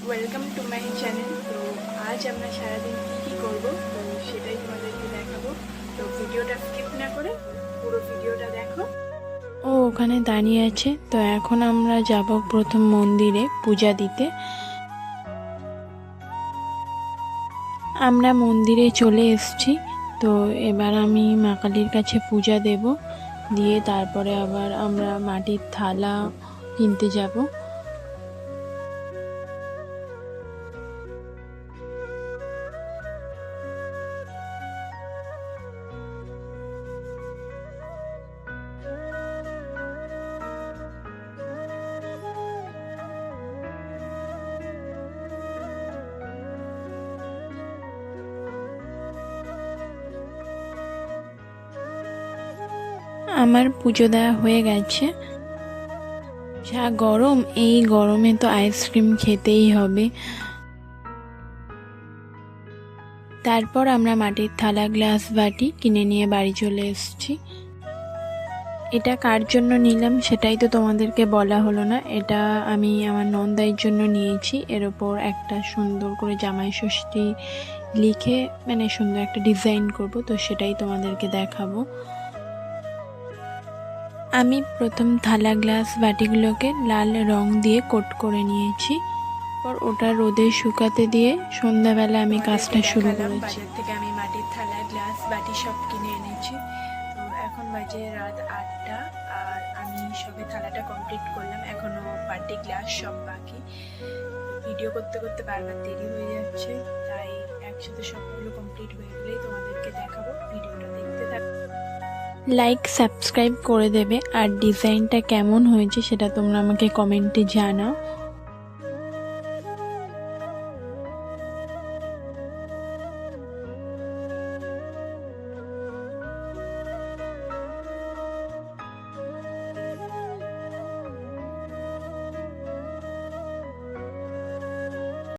Welcome to my channel. তো আজ আমরা সারাদিন কী করবো তো সেটাই তোমাদেরকে দেখাবো। তো ভিডিওটা স্কিপ না করে পুরো ভিডিওটা দেখো। ও ওখানে দাঁড়িয়ে আছে। তো এখন আমরা যাব প্রথম মন্দিরে পূজা দিতে। আমরা মন্দিরে চলে এসেছি। তো এবার আমি মা কালীর কাছে পূজা দেব, দিয়ে তারপরে আবার আমরা মাটির থালা কিনতে যাব। আমার পুজো দেওয়া হয়ে গেছে। যা গরম, এই গরমে তো আইসক্রিম খেতেই হবে। তারপর আমরা মাটির থালা, গ্লাস, বাটি কিনে নিয়ে বাড়ি চলে এসেছি। এটা কার জন্য নিলাম সেটাই তো তোমাদেরকে বলা হলো না। এটা আমি আমার নন্দাইয়ের জন্য নিয়েছি। এর ওপর একটা সুন্দর করে জামাই ষষ্ঠী লিখে সুন্দর একটা ডিজাইন করব, তো সেটাই তোমাদেরকে দেখাবো। আমি প্রথম থালা, গ্লাস, বাটিগুলোকে লাল রং দিয়ে কোট করে নিয়েছি। পর ওটা রোদে শুকাতে দিয়ে সন্ধ্যাবেলা আমি কাজটা শুরু করেছি। বাজার থেকে আমি মাটির থালা, গ্লাস, বাটি সব কিনে এনেছি। তো এখন বাজে রাত 8টা আর আমি সবে থালাটা কমপ্লিট করলাম, এখনো বাটি, গ্লাস সব বাকি। ভিডিও করতে করতে বারবার দেরি হয়ে যাচ্ছে, তাই একসাথে সবগুলো কমপ্লিট হয়ে গেলেই তোমাদেরকে দেখাবো। ভিডিওটা দেখতে থাকো। লাইক, সাবস্ক্রাইব করে দেবে। আর ডিজাইনটা কেমন হয়েছে সেটা তোমরা আমাকে কমেন্টে জানাও।